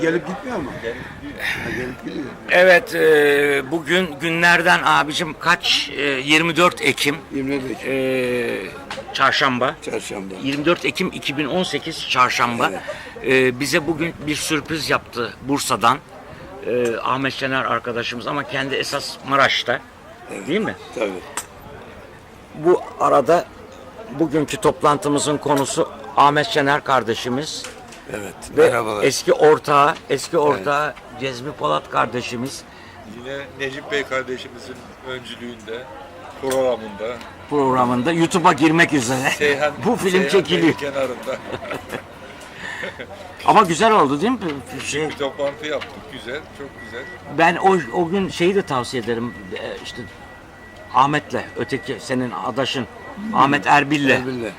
gelip gitmiyor mu? Gelip gidiyor. Evet, bugün günlerden abicim kaç? 24 Ekim. 24 Ekim. Çarşamba. Çarşamba. 24 Ekim 2018 Çarşamba. Bize bugün bir sürpriz yaptı Bursa'dan. Ahmet Şener arkadaşımız ama kendi esas Maraş'ta. Evet. Değil mi? Tabii. Bu arada bugünkü toplantımızın konusu Ahmet Şener kardeşimiz. Evet. Ve Merhabalar. eski ortağı Cezmi Polat kardeşimiz Yine Necip Bey kardeşimizin öncülüğünde programında YouTube'a girmek üzere. Bu film Seyhan çekiliyor. Bey'in kenarında Ama güzel oldu değil mi? bir toplantı yaptık. Güzel, çok güzel. Ben o gün şeyi de tavsiye ederim. İşte Ahmet'le, öteki senin adaşın Ahmet Erbil'le. Erbil'le.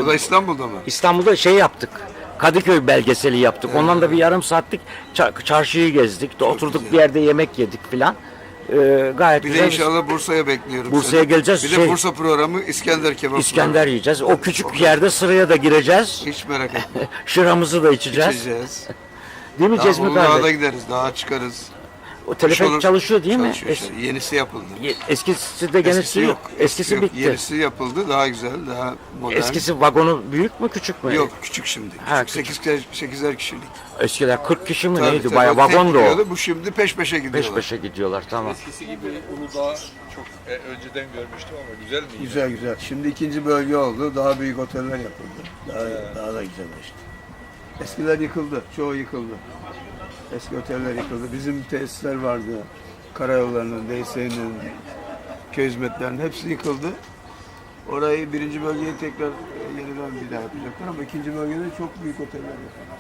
O da İstanbul'da mı? İstanbul'da şey yaptık. Kadıköy belgeseli yaptık. Ondan da bir yarım saatlik çarşıyı gezdik. Oturduk güzel. bir yerde yemek yedik filan. Gayet Bir güzel. de inşallah Bursa'ya bekliyorum. Bursa'ya seni. geleceğiz. Bir de Bursa programı İskender kebap. İskender yiyeceğiz. O küçük yerde sıraya da gireceğiz. Hiç merak etme. Şıramızı da içeceğiz. İçeceğiz. Değil mi Daha Cezmi Uludağ'a da kardeş? gideriz. Daha çıkarız. O telefon olur. çalışıyor değil mi? Çalışıyor işte. Yenisi yapıldı. Eskisi de gene Eskisi yok. Eskisi yok. bitti. Yenisi yapıldı. Daha güzel, daha modern. Eskisi vagonu büyük mü küçük mü? Yok, küçük şimdi. Ha, Küçük. 8'er kişilik. Eskiler 40 kişi mi Tabii, neydi? tabii. Bayağı Tek vagondu o. gidiyordu. Bu şimdi peş peşe gidiyorlar. Peş peşe gidiyorlar tamam. Eskisi gibi Uludağ çok önceden görmüştüm ama güzel mi? Güzel güzel. Şimdi ikinci bölge oldu. Daha büyük oteller yapıldı. Daha da güzelleşti. Eskiler yıkıldı. Çoğu yıkıldı. Eski oteller yıkıldı. Bizim tesisler vardı. Karayollarının, DSE'nin, köy hizmetlerinin hepsi yıkıldı. Orayı birinci bölgeyi tekrar yeniden bir daha yapacaklar ama ikinci bölgede çok büyük oteller yapıldı.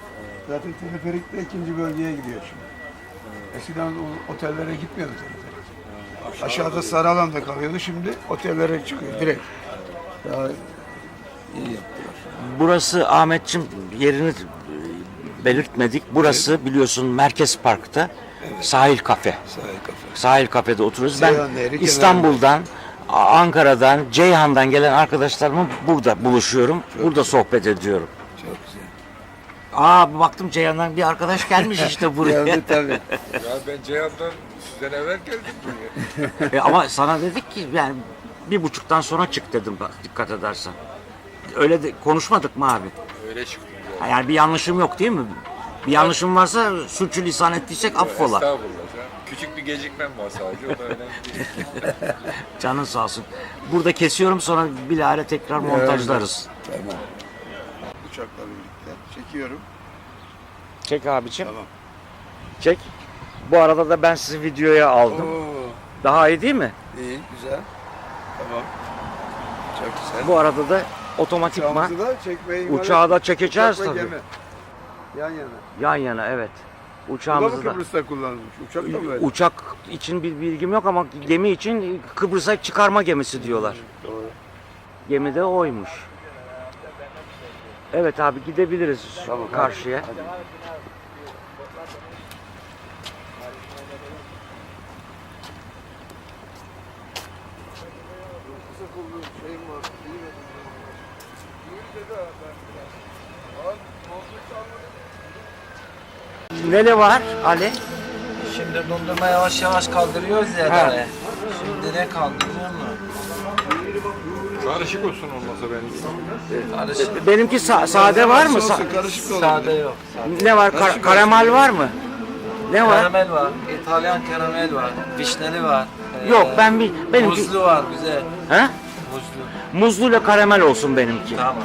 Zaten teleferik de ikinci bölgeye gidiyor şimdi. Eskiden o otellere gitmiyordu teleferik. Aşağıda Sarıalan'da kalıyordu. Şimdi otellere çıkıyor direkt. Daha iyi yaptılar. Burası Ahmetçim yerini belirtmedik. Burası biliyorsun Merkez Park'ta sahil kafe. Sahil kafe. Sahil kafede oturuyoruz. Seyhan Ben Nehri İstanbul'dan, Ankara'dan, Ceyhan'dan gelen arkadaşlarımla burada buluşuyorum. Burada sohbet ediyorum. Çok güzel. Baktım Ceyhan'dan bir arkadaş gelmiş işte buraya. Geldi tabii. Ya ben Ceyhan'dan sizden evvel geldim buraya. Ama sana dedik ki yani 1.30'dan sonra çık dedim bak dikkat edersen. Öyle de konuşmadık mı abi? Öyle çıktım ya. Ha, yani bir yanlışım yok değil mi? Bir yanlışım varsa sürçülisan ettiysek affola. Estağfurullah canım. Küçük bir gecikmem var sadece. O da önemli değil. Canın sağ olsun. Burada kesiyorum sonra bilahare tekrar montajlarız. Tamam. Uçakla birlikte. Çekiyorum. Çek abiciğim. Tamam. Çek. Bu arada da ben sizi videoya aldım. Oo, Daha iyi değil mi? iyi, güzel. Tamam. Çok güzel. Bu arada da otomatikman Uçağımızı da çekmeyi uçağı da çekeceğiz Uçak ve tabii. gemi. Yan yana. Yan yana evet. Bu da mı Uçağımızı da. Kıbrıs'ta kullanılmış? Uçak da böyle. Uçak için bir bilgim yok ama gemi için Kıbrıs'a çıkarma gemisi diyorlar. Doğru. Gemi de oymuş. Evet abi gidebiliriz Tamam, karşıya. hadi. Ne var Ali? Şimdi dondurma yavaş yavaş kaldırıyoruz ya dere. Şimdi ne kaldırıyor mu? Karışık olsun olmasa ben. Karışık. Benimki sade var mı? Olsun, karışık da olabilir. Sade yok. Sade. Ne var? Karamel var mı? Ne var? Karamel var. İtalyan karamel var. Vişneli var. Yok benimki Muzlu var güzel. He? Muzlu. Muzlu ile karamel olsun benimki. Tamam.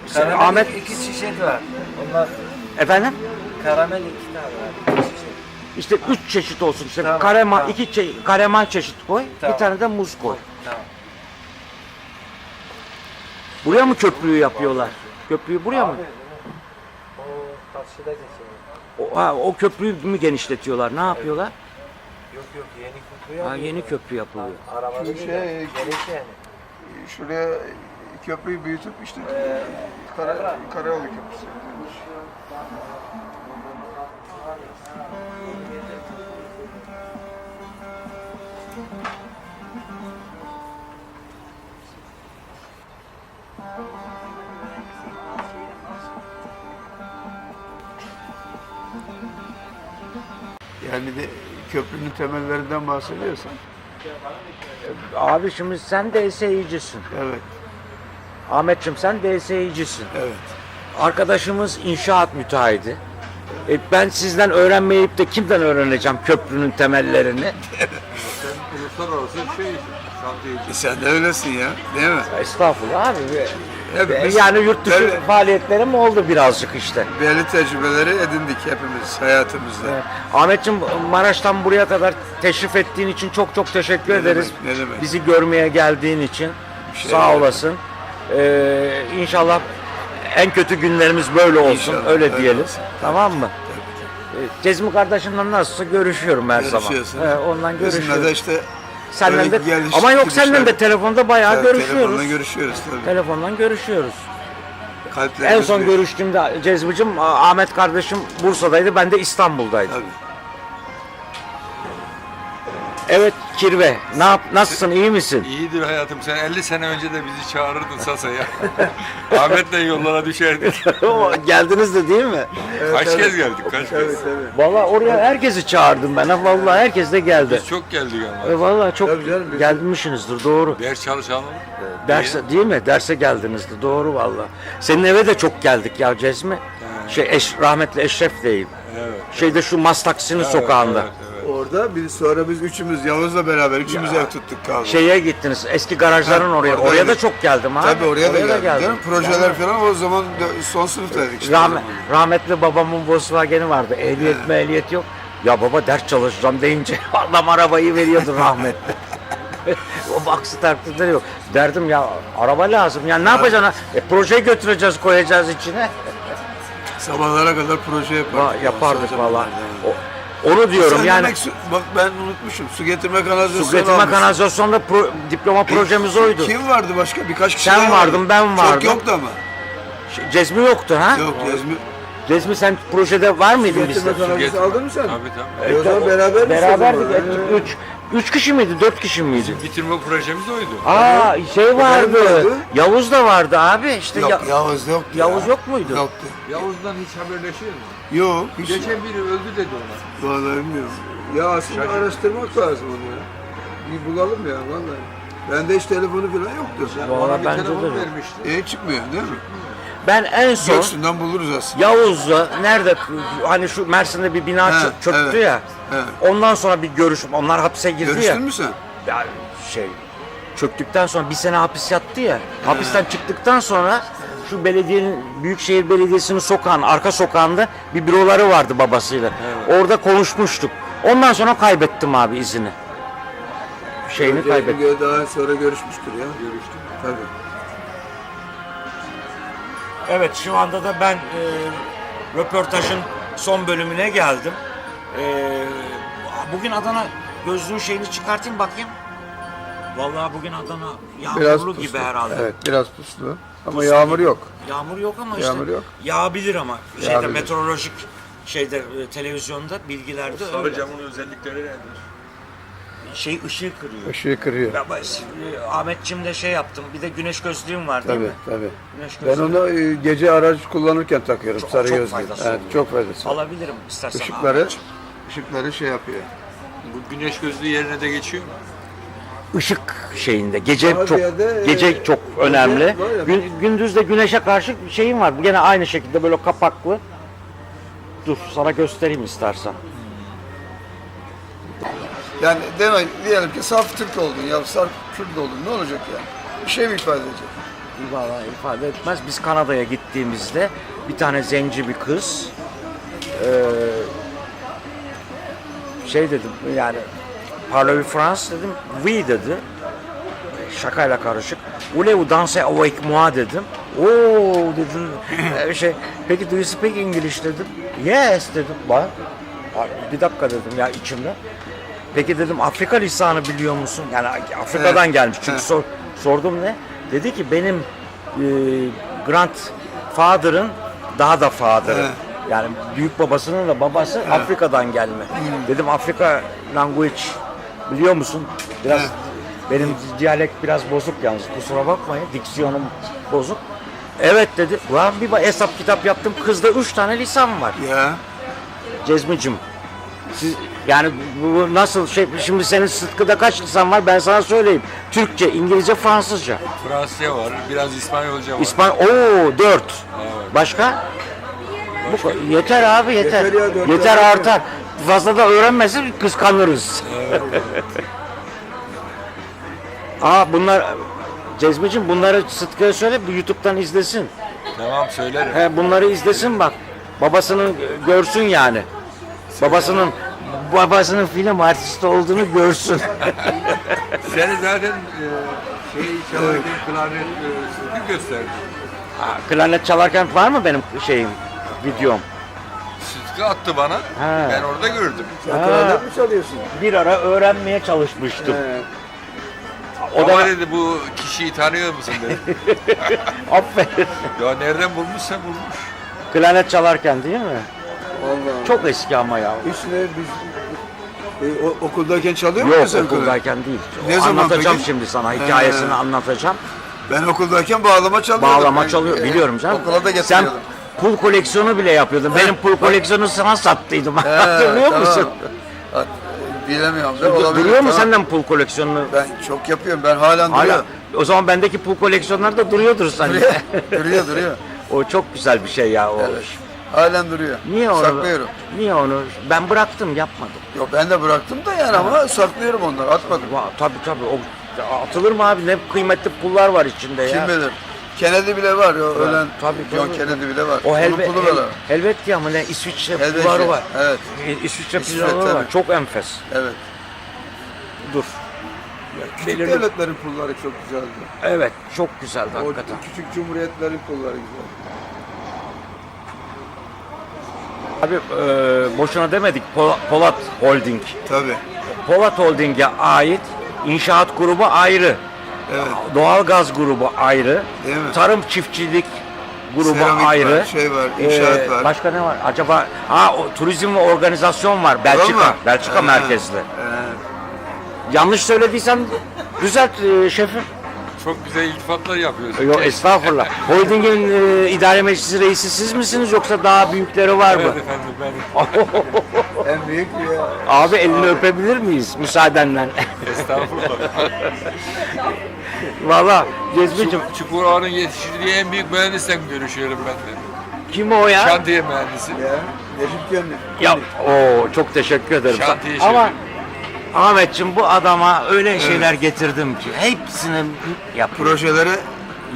Sen- Karamel Ahmet- iki çeşit var. Onlar Efendim? karamel iki tane var. İki çeşit. İşte 3 çeşit olsun. İşte Tamam, karamel tamam. karamel çeşit koy. Tamam. Bir tane de muz koy. Tamam. Buraya mı köprüyü yapıyorlar? Köprüyü buraya mı? O karşıda geçiyor. O köprüyü mü genişletiyorlar? Ne yapıyorlar? Yok yeni köprü Ha, yok. yeni köprü yapılıyor. Arabada Şu değil. şey- Geniş yani. Şuraya köprüyü büyütüp işte Karayolu Köprüsü yapılmış. Yani de köprünün temellerinden bahsediyorsan. Abi şimdi sen DSİ'cisin. Evet, Ahmetciğim sen DSİ'cisin. evet. Arkadaşımız inşaat müteahhidi. Ben sizden öğrenmeyip de kimden öğreneceğim köprünün temellerini? Sen uluslararası şantiyeci. Sen de öylesin ya, değil mi? Estağfurullah abi. Hepimiz Yani yurt dışı böyle faaliyetlerim oldu birazcık işte. belli tecrübeleri edindik hepimiz hayatımızda. Ahmetciğim Maraş'tan buraya kadar teşrif ettiğin için çok çok teşekkür Ne ederiz. demek, ne demek. Bizi görmeye geldiğin için şey sağ yok. olasın. İnşallah en kötü günlerimiz böyle olsun. İnşallah, öyle öyle diyelim. olsun. Tamam mı? Cezmi kardeşimle nasılsa görüşüyorum her zaman. Görüşüyorsun. Ondan Bizimle görüşüyorum. de işte Senden böyle de geliş- ama yok gidişler- senden de telefonda bayağı Evet, görüşüyoruz. Telefonla görüşüyoruz tabii. Telefondan görüşüyoruz. Kalplerimiz En son bir. görüştüğümde Cezmi'cim Ahmet kardeşim Bursa'daydı, ben de İstanbul'daydım. Tabii. Evet Kirve, nasılsın, iyi misin? İyidir hayatım. Sen 50 sene önce de bizi çağırırdın Sasa'ya. Ahmet'le yollara düşerdik. Geldiniz de değil mi? Kaç kez geldik? Kaç Tabii kez? tabii. Vallahi oraya herkesi çağırdım ben. Ha, vallahi herkes de geldi. Biz çok geldik ama. Vallahi çok Tabii canım, biz- gelmişsinizdir, doğru. Ders çalışalım. Derse değil mi? Derse geldinizdi, doğru vallahi. Senin eve de çok geldik ya Cezmi. Rahmetli Eşref diyeyim. Evet. Şeyde şu Mastaksinin sokağında. Evet, evet. Orada sonra biz üçümüz Yavuz'la beraber üçümüz ev tuttuk kaldık. Şeye gittiniz, eski garajların Ha, oraya. oradaydı. Oraya da çok geldim abi. Tabii oraya da geldik. geldim. Değil mi? Projeler falan o zaman son sınıftaydık işte. Rahmetli babamın Volkswagen'i vardı. Ehliyet yok. Ya baba ders çalışacağım deyince adam arabayı veriyordu rahmetli. O aksi takdirleri yok. Derdim ya araba lazım. Ya ne yapacaksın? Projeyi götüreceğiz, koyacağız içine. Sabahlara kadar proje yapardık. Yapardık Son valla. zamanlarda. Onu diyorum Sen yani. demek bak ben unutmuşum. Su getirme kanalizasyonu Su getirme almışsın. kanalizasyonda diploma projemiz oydu. Kim vardı başka? Birkaç kişi Sen daha vardın, ben vardım. Çok yoktu ama. Cezmi yoktu ha? Yok Cezmi. Cezmi sen projede var mıydın bizde? Getirme kanalizasyonu aldın mı sen? Tabii tabii. O zaman beraber Beraberdik. mi? Üç kişi miydi? 4 kişi miydi? Bitirme projemiz oydu. Aa şey vardı. vardı. Yavuz da vardı abi. İşte Yok Yavuz yoktu. Yavuz ya. yok muydu? Yoktu. Yavuz'dan hiç haberleşiyor mu? Yok. Hiç. Geçen biri öldü dedi ona. Vallahi bilmiyorum. Ya aslında araştırmak lazım onu ya. Bir bulalım ya vallahi. Bende hiç telefonu falan yoktu. Vallahi Ona bir bence telefon de. vermişti. Çıkmıyor değil mi? Ben en son Göksu'ndan buluruz aslında. Yavuz'la nerede hani şu Mersin'de bir bina He, çöktü evet, ya. evet. Ondan sonra bir görüşüm. Onlar hapse girdi ya. Görüştün mü sen? Ya çöktükten sonra bir sene hapis yattı ya. Hapisten çıktıktan sonra şu belediyenin Büyükşehir Belediyesi'nin arka sokağında bir büroları vardı babasıyla. Orada konuşmuştuk. Ondan sonra kaybettim abi izini. Şeyini kaybettim. Daha sonra görüşmüştür ya. Görüştük. Tabii. Evet şu anda da ben röportajın son bölümüne geldim. Bugün Adana gözlüğün şeyini çıkartayım bakayım. Vallahi bugün Adana yağmurlu gibi herhalde. Evet biraz puslu. Ama yağmur yok. Yağmur yok ama işte Yağmur yok. yağabilir ama. Şeyde Yağabilir. meteorolojik televizyonda bilgilerde Sarı öyle. camın özellikleri nedir? Işığı kırıyor. Işığı kırıyor. Ahmetciğim de şey yaptım. Bir de güneş gözlüğüm var değil Tabii mi? tabii. Güneş Ben gözlüğü. onu gece araç kullanırken takıyorum. Çok- Sarı çok gözlüğü. faydası Evet, oluyor. çok faydası. Alabilirim istersen. Işıkları şey yapıyor. Bu güneş gözlüğü yerine de geçiyor mu? Işık şeyinde gece Daha çok ziyade, çok önemli. var ya- Gündüz de güneşe karşı şeyim var. Gene aynı şekilde böyle kapaklı. Dur sana göstereyim istersen. Yani diyelim ki saf Türk oldun ya saf Kürt oldun ne olacak yani? Bir şey mi ifade edecek? Vallahi ifade etmez. Biz Kanada'ya gittiğimizde bir tane zenci bir kız şey dedim yani parlez-vous France dedim. Oui dedi. Şakayla karışık. Voulez-vous danser avec moi dedim. Oo dedi. Peki do you speak English dedim. Yes dedim. Bak. Bir dakika dedim ya içimde. Peki dedim Afrika lisanı biliyor musun? Yani Afrika'dan gelmiş. Çünkü sordum ne? Dedi ki benim grandfather'ın daha da father'ı. Evet. Yani büyük babasının da babası Afrika'dan gelme. Dedim Afrika language biliyor musun? Biraz benim diyalekt biraz bozuk yalnız kusura bakmayın. Diksiyonum bozuk. Evet dedi. Ulan bir hesap kitap yaptım. Kızda 3 tane lisan var. Ya Cezmicim. Siz, yani bu nasıl şey, şimdi senin Sıtkı'da kaç lisan var ben sana söyleyeyim. Türkçe, İngilizce, Fransızca. Fransızca var, biraz İspanyolca var. Oo 4. Evet. Başka? Yeter abi yeter. Yeter ya, 4 Yeter tane. artar. Fazla da öğrenmesin kıskanırız. Aa bunlar Cezmiciğim bunları Sıtkı'ya söyle bu YouTube'dan izlesin. Tamam söylerim. He bunları izlesin bak. Babasının görsün yani. Babasının film artisti olduğunu görsün. Seni zaten çalarken klarnet Sıtkı gösterdi. Klarnet çalarken var mı benim şeyim, videom? Sıtkı attı bana. He. Ben orada gördüm. Sen klarnet mi çalıyorsun? Bir ara öğrenmeye çalışmıştım. O Ama da dedi bu kişiyi tanıyor musun dedi. aferin. Ya nereden bulmuşsa bulmuş. Klarnet çalarken değil mi? Vallahi. Çok eski ama ya. Hiç ne biz okuldayken çalıyor Yok muydun sen klarnet? okuldayken değil. Ne zaman Anlatacağım peki? şimdi sana hikayesini He. anlatacağım. Ben okuldayken bağlama çalıyordum. Bağlama Ben, çalıyor biliyorum canım. Okula da Sen getiriyordum. pul koleksiyonu bile yapıyordun. Benim pul koleksiyonu sana sattıydım. Hatırlıyor tamam. musun? Hat- Bilemiyorum da olabilir. Duruyor mu tamam. senden pul koleksiyonunu? Ben çok yapıyorum. Ben halen Hala. duruyor. O zaman bendeki pul koleksiyonları da duruyordur sende. Duruyor. O çok güzel bir şey ya o. Evet. Halen duruyor. Niye onu? Saklıyorum. Niye onu? Ben bıraktım, yapmadım. Yok ben de bıraktım da yani ama saklıyorum onları. Atmadım. Tabii o atılır mı abi? Ne kıymetli pullar var içinde ya. Kim bilir. Kennedy bile var ya ölen. tabii. John Kennedy bile var. O Onun pulu da var. Helvetia mı ne? İsviçre Helvetia, pulları var. evet. İsviçre İsviçre, pulları var. tabii. Çok enfes. Evet. Dur. Küçük Belirli- devletlerin pulları çok güzeldi. Evet, çok güzeldi O hakikaten. küçük cumhuriyetlerin pulları güzel. Abi boşuna demedik Polat Holding. Tabii. Polat Holding'e ait inşaat grubu ayrı. Evet. Doğalgaz grubu ayrı. Değil mi? Tarım çiftçilik grubu Seramik var, ayrı. şey var, inşaat var. Başka ne var? Acaba turizm ve organizasyon var. Belçika. mı? Belçika merkezli. Yanlış söylediysem düzelt şefim. Çok güzel iltifatlar yapıyorsun. Yok estağfurullah. Holding'in idare meclisi reisi siz misiniz yoksa daha büyükleri var mı? Evet efendim benim. En büyük ya. Abi elini öpebilir miyiz müsaadenle? Estağfurullah. Valla Cezmi'cim Çukurova'nın yetiştirdiği en büyük mühendisle görüşüyorum ben de. kim o ya? Şantiye mühendisi. Ya. Necip Gönlü. Ya çok teşekkür ederim. Şantiye Ama şefi. Ahmetciğim bu adama öyle şeyler getirdim ki hepsini yapıyor. Projelere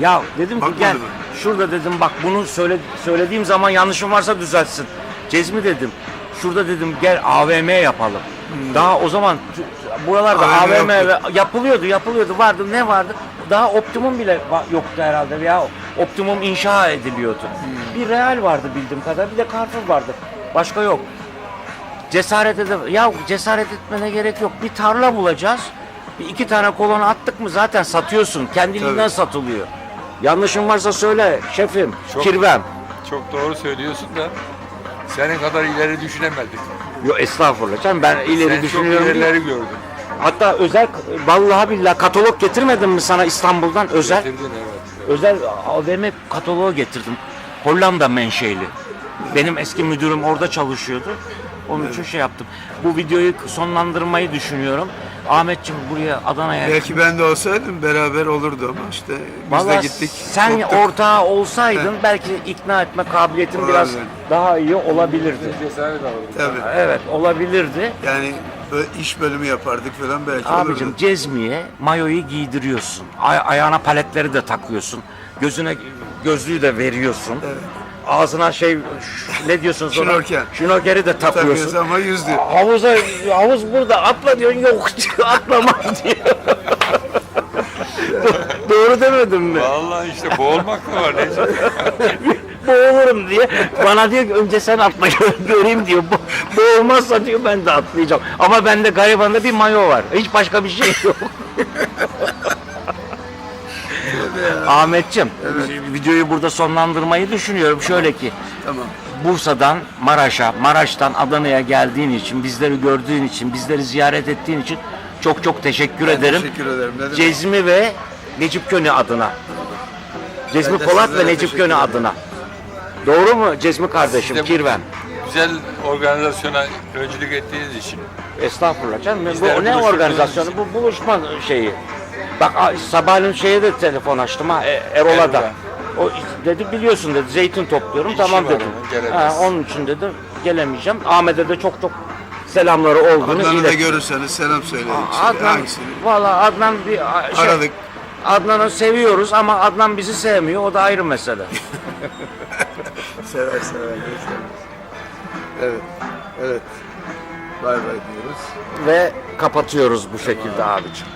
Ya dedim ki Bakmadı gel mı? şurada dedim bak bunu söylediğim zaman yanlışım varsa düzeltsin. Cezmi dedim. Şurada dedim gel AVM yapalım. Daha o zaman buralarda AVM AVM yapılıyordu vardı ne vardı? Daha Optimum bile yoktu herhalde ya Optimum inşa ediliyordu. Bir Real vardı bildiğim kadar bir de Carrefour vardı. Başka yok. Cesaret etmene gerek yok. Bir tarla bulacağız. Bir iki tane kolonu attık mı zaten satıyorsun. Kendiliğinden Tabii. satılıyor. Yanlışım varsa söyle şefim. Çok- Kirvem. Çok doğru söylüyorsun da senin kadar ileri düşünemedik. Yok estağfurullah. Canım ben ileri Sen çok düşünüyorum. diye. ilerileri gördün. Hatta özel vallahi billahi katalog getirmedim mi sana İstanbul'dan özel? Getirdin evet. Özel AVM kataloğu getirdim. Hollanda menşeli. Benim eski müdürüm orada çalışıyordu. Onun için şey yaptım. Bu videoyu sonlandırmayı düşünüyorum. Ahmetciğim buraya Adana'ya. belki ben de olsaydım beraber olurdu ama işte biz Vallahi de gittik. sen koptuk. ortağı olsaydın belki ikna etme kabiliyetin Olabilir. biraz daha iyi olabilirdi. Cesaret aldım. Tabii. Evet olabilirdi. Yani iş bölümü yapardık falan belki Abicim olurdu. Cezmi'ye mayoyu giydiriyorsun. Ayağına paletleri de takıyorsun. Gözüne gözlüğü de veriyorsun. Evet. Ağzına ne diyorsunuz ona? Şnorkel. Şnorkeli de Takıyoruz takıyorsun. ama yüzdü. Havuz burada atla diyorsun yok diyor atlamam diyor. Doğru demedim mi? Vallahi işte boğulmak da var neyse. Boğulurum diye. Bana diyor ki önce sen atla göreyim diyor. Boğulmazsa diyor ben de atlayacağım. Ama bende garibanda bir mayo var. Hiç başka bir şey yok. Ahmetciğim, videoyu burada sonlandırmayı düşünüyorum. Şöyle ki, Tamam. Bursa'dan Maraş'a, Maraş'tan Adana'ya geldiğin için, bizleri gördüğün için, bizleri ziyaret ettiğin için çok çok teşekkür ederim. Teşekkür ederim. Ne demek? Cezmi ve Necip Köni adına. Cezmi Ben de Polat sizlere ve Necip teşekkür Köni ederim. adına. Doğru mu Cezmi kardeşim? Siz de- Kirven. güzel organizasyona öncülük ettiğiniz için. Estağfurullah canım. Biz de Bu ne buluşturduğumuz organizasyonu? için. Bu buluşma şeyi. Bak sabahleyin şeye de telefon açtım ha Erol'a da. Erol'a. O dedi biliyorsun dedi zeytin topluyorum İşi tamam var dedim. onun, gelemez. Onun için dedi gelemeyeceğim. Ahmet'e de çok selamları olduğunu Adnan'ı da ilet. görürseniz selam söyleyin. Adnan, Hangisini? valla Adnan bir şey, Aradık. Adnan'ı seviyoruz ama Adnan bizi sevmiyor. O da ayrı mesele. Sever sever. Evet. Evet. Bay bay diyoruz. Ve kapatıyoruz bu şekilde abicim.